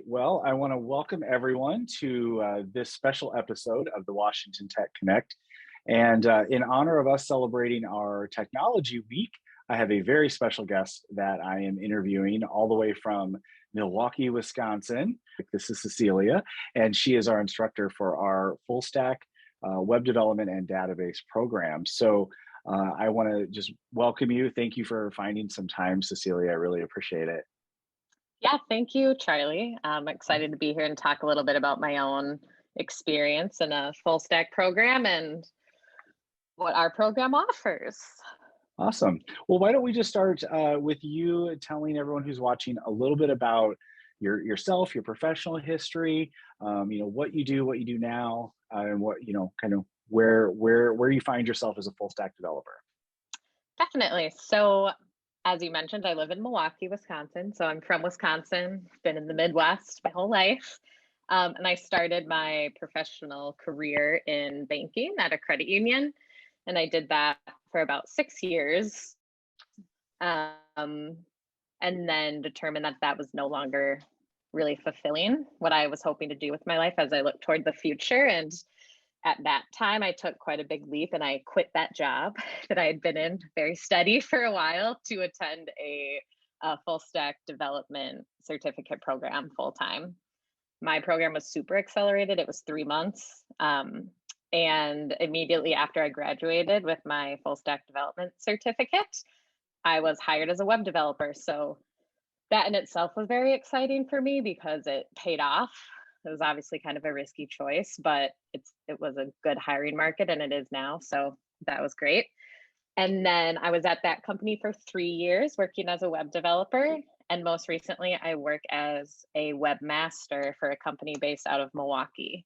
Well, I want to welcome everyone to this special episode of the Washington Tech Connect. And in honor of us celebrating our Technology Week, I have a very special guest that I am interviewing all the way from Milwaukee, Wisconsin. This is Cecilia, and she is our instructor for our full stack web development and database program. So I want to just welcome you. Thank you for finding some time, Cecilia. I really appreciate it. Yeah, thank you, Charlie. I'm excited to be here and talk a little bit about my own experience in a full stack program and what our program offers. Awesome. Well, why don't we just start with you telling everyone who's watching a little bit about yourself, your professional history, what you do now, and what, kind of where you find yourself as a full stack developer. Definitely. So, as you mentioned, I live in Milwaukee, Wisconsin. So I'm from Wisconsin, been in the Midwest my whole life. And I started my professional career in banking at a credit union. And I did that for about 6 years. And then determined that that was no longer really fulfilling what I was hoping to do with my life as I looked toward the future. And at that time, I took quite a big leap and I quit that job that I had been in very steady for a while to attend a full stack development certificate program full time. My program was super accelerated. It was 3 months. And immediately after I graduated with my full stack development certificate, I was hired as a web developer. So that in itself was very exciting for me because it paid off. It was obviously kind of a risky choice, but it was a good hiring market and it is now. So that was great. And then I was at that company for 3 years working as a web developer. And most recently, I work as a webmaster for a company based out of Milwaukee.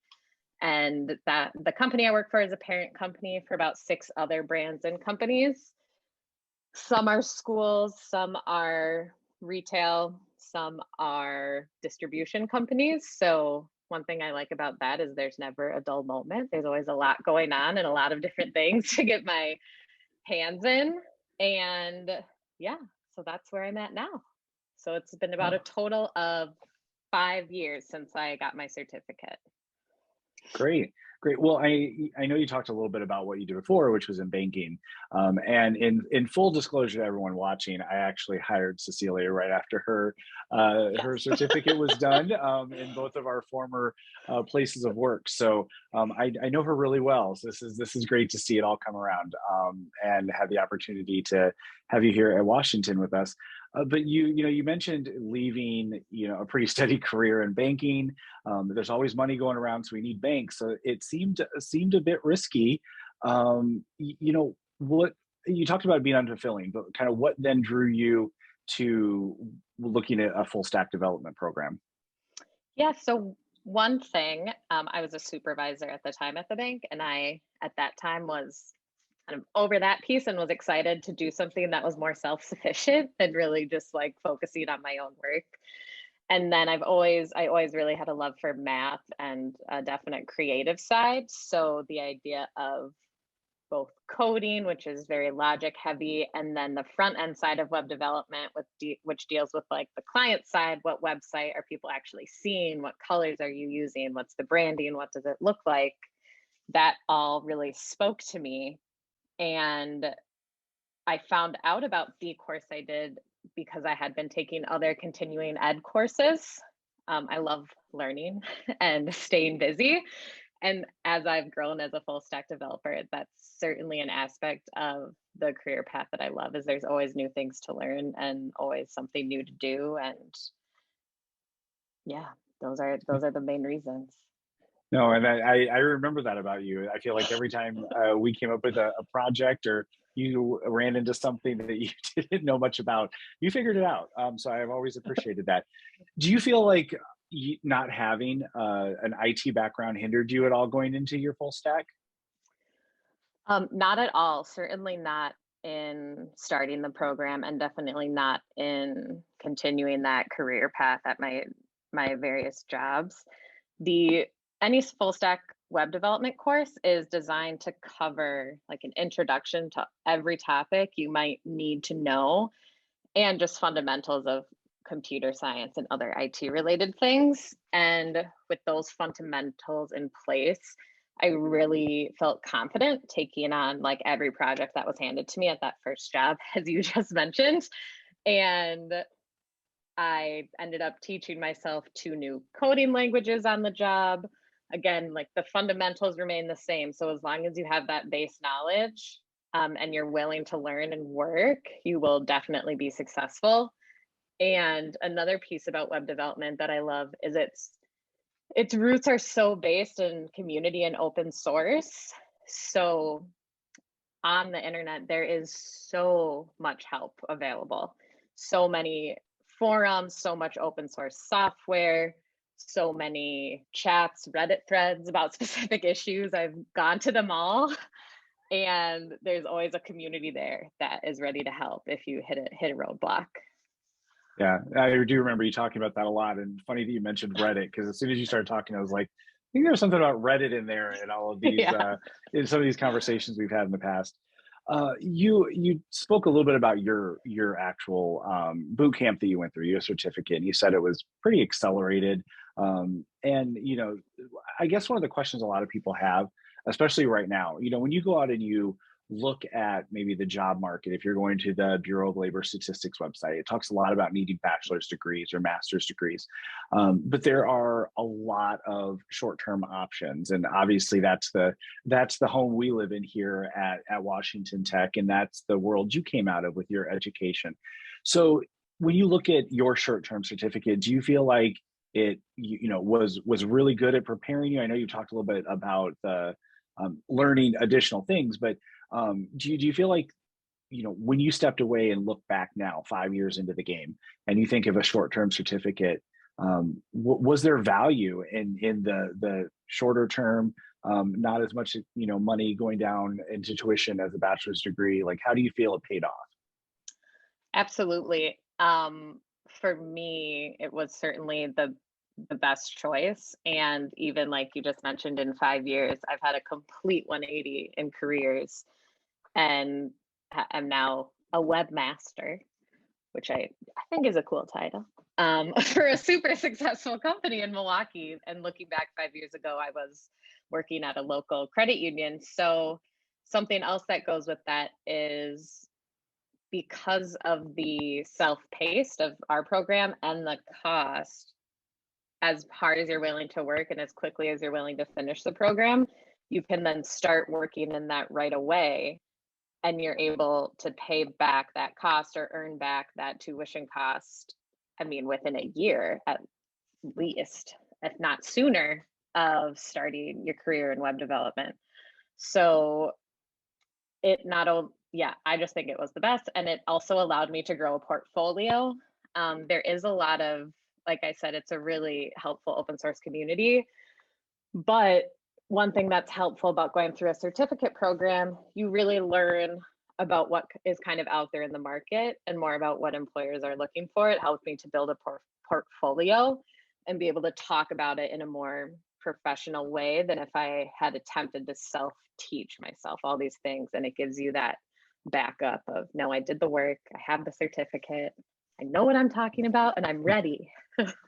And that the company I work for is a parent company for about 6 other brands and companies. Some are schools, some are retail, some are distribution companies. So one thing I like about that is there's never a dull moment. There's always a lot going on and a lot of different things to get my hands in. And yeah, so that's where I'm at now. So it's been about a total of 5 years since I got my certificate. Great. Well, I know you talked a little bit about what you did before, which was in banking. And in full disclosure to everyone watching, I actually hired Cecilia right after her her certificate was done in both of our former places of work. So I know her really well. So this is great to see it all come around and have the opportunity to have you here at Washington with us. But you mentioned leaving a pretty steady career in banking. There's always money going around, so we need banks. So it seemed a bit risky. What you talked about being unfulfilling, but kind of what then drew you to looking at a full stack development program? Yeah, so one thing, I was a supervisor at the time at the bank, and I at that time was kind of over that piece and was excited to do something that was more self-sufficient and really just like focusing on my own work. And then I always really had a love for math and a definite creative side. So the idea of both coding, which is very logic heavy, and then the front end side of web development, which deals with like the client side, what website are people actually seeing, what colors are you using, what's the branding, what does it look like, that all really spoke to me. And I found out about the course I did because I had been taking other continuing ed courses. I love learning and staying busy. And as I've grown as a full stack developer, that's certainly an aspect of the career path that I love, is there's always new things to learn and always something new to do. And yeah, those are the main reasons. No, and I remember that about you. I feel like every time we came up with a project or you ran into something that you didn't know much about, you figured it out. So I've always appreciated that. Do you feel like not having an IT background hindered you at all going into your full stack? Not at all. Certainly not in starting the program, and definitely not in continuing that career path at my various jobs. The Any full stack web development course is designed to cover like an introduction to every topic you might need to know and just fundamentals of computer science and other IT related things. And with those fundamentals in place, I really felt confident taking on like every project that was handed to me at that first job, as you just mentioned. And I ended up teaching myself 2 new coding languages on the job. Again, like the fundamentals remain the same. So as long as you have that base knowledge, and you're willing to learn and work, you will definitely be successful. And another piece about web development that I love is its roots are so based in community and open source. So on the internet, there is so much help available, so many forums, so much open source software, so many chats, Reddit threads about specific issues. I've gone to them all, and there's always a community there that is ready to help if you hit a roadblock. Yeah, I do remember you talking about that a lot. And funny that you mentioned Reddit, because as soon as you started talking, I was like, I think there's something about Reddit in there and all of these, Yeah. in some of these conversations we've had in the past. You spoke a little bit about your actual boot camp that you went through, your certificate, and you said it was pretty accelerated. And I guess one of the questions a lot of people have, especially right now, when you go out and you look at maybe the job market, if you're going to the Bureau of Labor Statistics website, it talks a lot about needing bachelor's degrees or master's degrees. But there are a lot of short-term options. And obviously that's the home we live in here at Washington Tech. And that's the world you came out of with your education. So when you look at your short-term certificate, do you feel like it was really good at preparing you? I know you talked a little bit about the learning additional things, but do you feel like when you stepped away and look back now 5 years into the game and you think of a short-term certificate, was there value in the shorter term, not as much money going down into tuition as a bachelor's degree? Like, how do you feel it paid off? Absolutely. For me, it was certainly the best choice. And even like you just mentioned, in 5 years, I've had a complete 180 in careers, and am now a webmaster, which I think is a cool title, for a super successful company in Milwaukee. And looking back 5 years ago, I was working at a local credit union. So something else that goes with that is, because of the self-paced of our program and the cost, as hard as you're willing to work and as quickly as you're willing to finish the program, you can then start working in that right away, and you're able to pay back that cost or earn back that tuition cost, I mean, within a year at least, if not sooner, of starting your career in web development. So it not only, yeah, I just think it was the best. And it also allowed me to grow a portfolio. There is a lot of, like I said, it's a really helpful open source community. But one thing that's helpful about going through a certificate program, you really learn about what is kind of out there in the market and more about what employers are looking for. It helped me to build a portfolio and be able to talk about it in a more professional way than if I had attempted to self teach myself all these things. And it gives you that backup of, no, I did the work, I have the certificate, I know what I'm talking about, and I'm ready.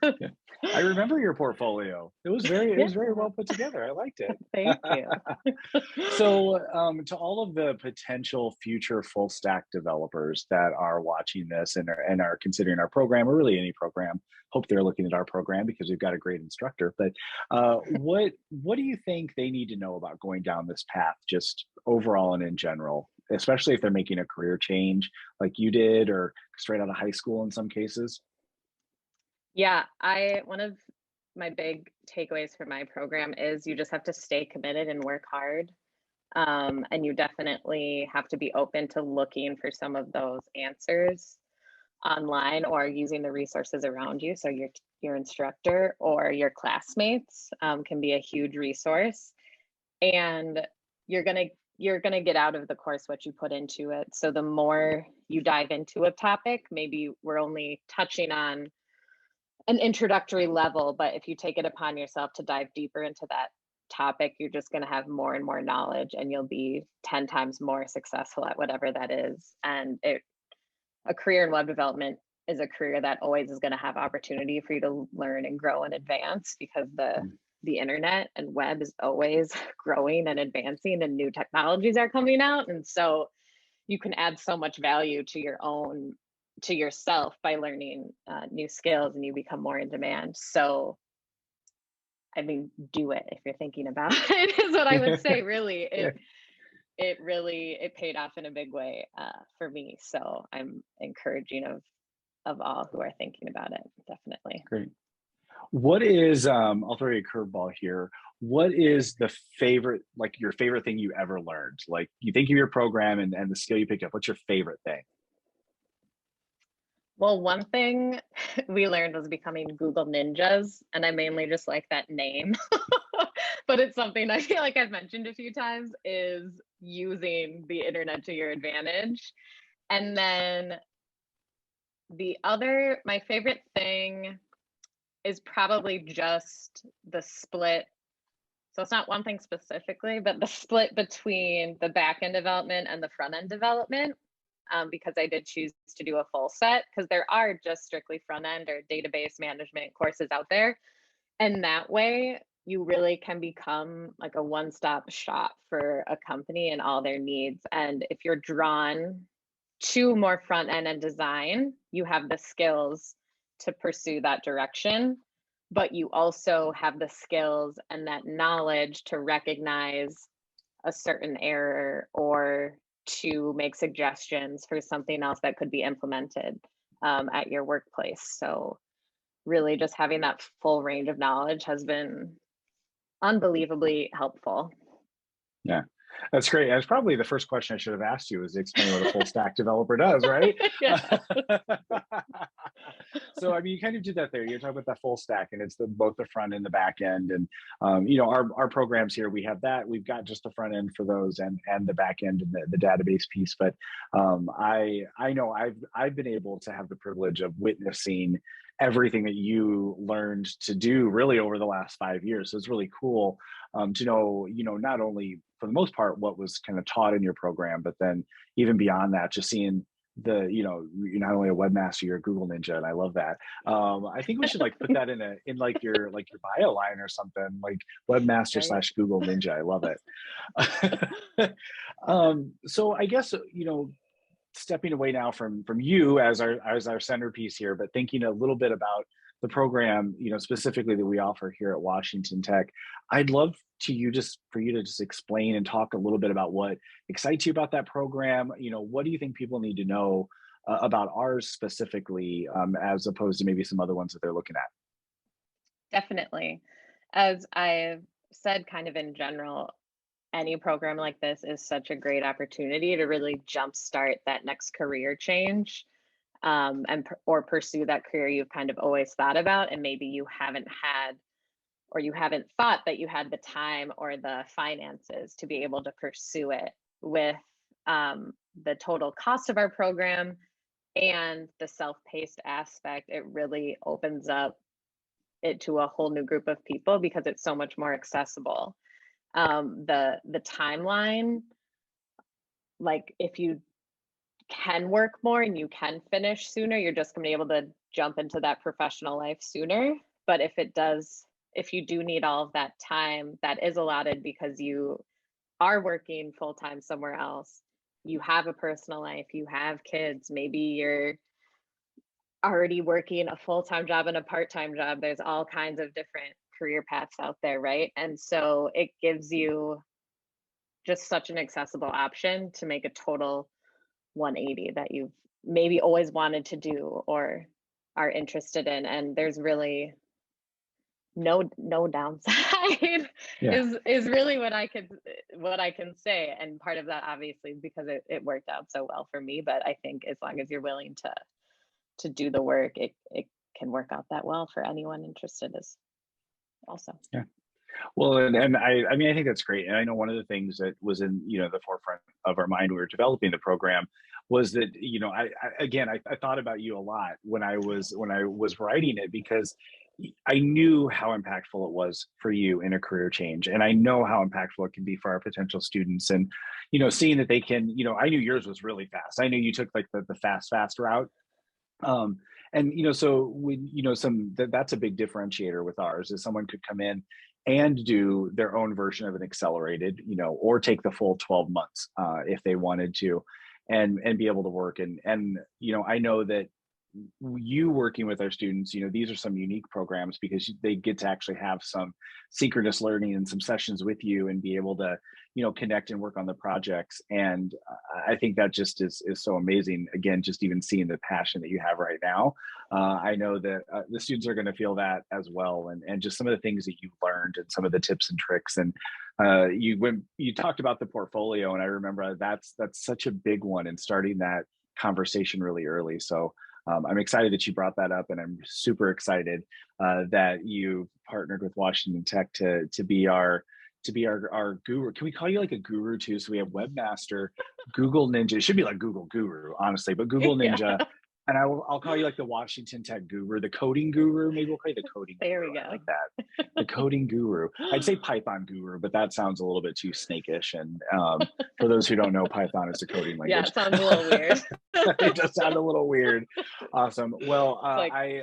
Yeah. I remember your portfolio. It Yeah, was very well put together. I liked it. thank you. So, to all of the potential future full stack developers that are watching this and are considering our program, or really any program, hope they're looking at our program because we've got a great instructor. But what do you think they need to know about going down this path, just overall and in general, especially if they're making a career change like you did, or straight out of high school in some cases? Yeah, one of my big takeaways from my program is you just have to stay committed and work hard. And you definitely have to be open to looking for some of those answers online or using the resources around you. So your instructor or your classmates can be a huge resource, and you're gonna you're gonna get out of the course what you put into it. So the more you dive into a topic, maybe we're only touching on an introductory level, but if you take it upon yourself to dive deeper into that topic, you're just going to have more and more knowledge, and you'll be 10 times more successful at whatever that is. And a career in web development is a career that always is going to have opportunity for you to learn and grow and advance, because the internet and web is always growing and advancing, and new technologies are coming out. And so you can add so much value to yourself by learning new skills, and you become more in demand. So I mean, do it if you're thinking about it, is what I would say. Really, Yeah, it paid off in a big way for me. So I'm encouraging of all who are thinking about it, definitely. great. What is, I'll throw you a curveball here. What is the favorite, like your favorite thing you ever learned? Like you think of your program and the skill you picked up, what's your favorite thing? Well, one thing we learned was becoming Google ninjas, and I mainly just like that name. But it's something I feel like I've mentioned a few times, is using the internet to your advantage. And then my favorite thing is probably just the split. So it's not one thing specifically, but the split between the back end development and the front end development. Because I did choose to do a full set, because there are just strictly front end or database management courses out there. And that way, you really can become like a one-stop shop for a company and all their needs. And if you're drawn to more front end and design, you have the skills to pursue that direction, but you also have the skills and that knowledge to recognize a certain error, or to make suggestions for something else that could be implemented at your workplace. So really just having that full range of knowledge has been unbelievably helpful. Yeah, that's great. That's probably the first question I should have asked you, is explain what a full stack developer does, right? Yeah, So, I mean, you kind of did that there. You're talking about that full stack, and it's both the front and the back end. And our programs here, we have that. We've got just the front end for those, and the back end and the database piece. But I know I've been able to have the privilege of witnessing everything that you learned to do really over the last 5 years. So it's really cool to know, not only for the most part what was kind of taught in your program, but then even beyond that, just seeing you're not only a webmaster, you're a Google ninja, and I love that. I think we should like put that in like your bio line or something, like webmaster right. slash Google ninja. I love it. So I guess stepping away now from you as our centerpiece here, but thinking a little bit about the program, specifically that we offer here at Washington Tech, I'd love for you to just explain and talk a little bit about what excites you about that program. What do you think people need to know about ours specifically, as opposed to maybe some other ones that they're looking at? Definitely. As I've said, kind of in general, any program like this is such a great opportunity to really jumpstart that next career change, or pursue that career you've kind of always thought about, and maybe you haven't had, or you haven't thought that you had the time or the finances to be able to pursue it. With the total cost of our program and the self-paced aspect, it really opens up it to a whole new group of people, because it's so much more accessible. The timeline, like if you can work more and you can finish sooner, you're just going to be able to jump into that professional life sooner. But if you do need all of that time that is allotted because you are working full time somewhere else, you have a personal life, you have kids, maybe you're already working a full time job and a part time job. There's all kinds of different career paths out there, right? And so it gives you just such an accessible option to make a total 180 that you've maybe always wanted to do or are interested in. And there's really no downside Yeah. is really what I can say. And part of that obviously because it worked out so well for me. But I think as long as you're willing to do the work, it can work out that well for anyone interested as also. Yeah. Well, and I mean, I think that's great. And I know one of the things that was in, the forefront of our mind when we were developing the program was that, I thought about you a lot when I was writing it, because I knew how impactful it was for you in a career change. And I know how impactful it can be for our potential students. And, seeing that they can, I knew yours was really fast. I knew you took like the fast route. Um, and so when that's a big differentiator with ours is someone could come in and do their own version of an accelerated, or take the full 12 months if they wanted to, and be able to work. And I know that you working with our students, these are some unique programs because they get to actually have some synchronous learning and some sessions with you and be able to, connect and work on the projects. And I think that just is so amazing. Again, just even seeing the passion that you have right now, I know that the students are going to feel that as well. And just some of the things that you've learned and some of the tips and tricks. And when you talked about the portfolio, and I remember that's such a big one, and starting that conversation really early. So I'm excited that you brought that up, and I'm super excited that you partnered with Washington Tech to be our guru. Can we call you like a guru too? So we have webmaster, Google Ninja. It should be like Google Guru, honestly, but Google Yeah, Ninja. And I'll call you like the Washington Tech guru, the coding guru. Maybe we'll call you the coding there guru. we I like go. that. The coding guru. I'd say Python guru, but that sounds a little bit too snakish. And for those who don't know, Python is a coding Yeah, language. it sounds a little weird. It does sound a little weird. Awesome. Well, It's like I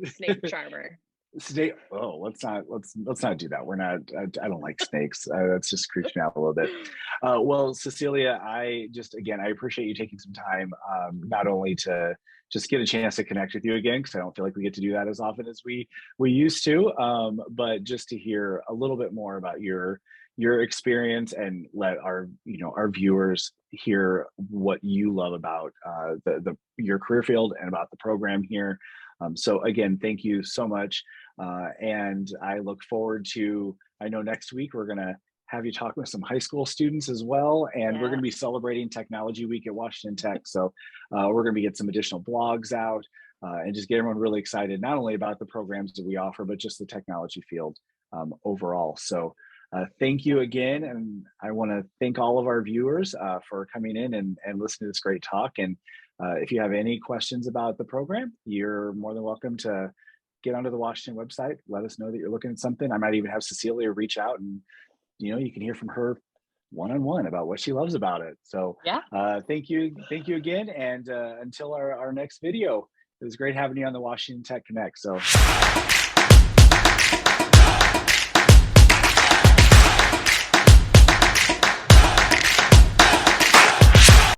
snake charmer. snake. Oh, let's not do that. We're not. I don't like snakes. That's just creeps me out a little bit. Well, Cecilia, I appreciate you taking some time, not only to just get a chance to connect with you again, because I don't feel like we get to do that as often as we used to, but just to hear a little bit more about your experience, and let our viewers hear what you love about the your career field and about the program here. So again, thank you so much. And I look forward to, I know next week we're going to have you talk with some high school students as well. And we're going to be Yes. celebrating Technology Week at Washington Tech. So we're going to be getting some additional blogs out, and just get everyone really excited, not only about the programs that we offer, but just the technology field overall. So thank you again. And I want to thank all of our viewers for coming in and listening to this great talk. And if you have any questions about the program, you're more than welcome to get onto the Washington website. Let us know that you're looking at something. I might even have Cecilia reach out, and you can hear from her one-on-one about what she loves about it. So Yeah. thank you again. And until our next video, it was great having you on the Washington Tech Connect. So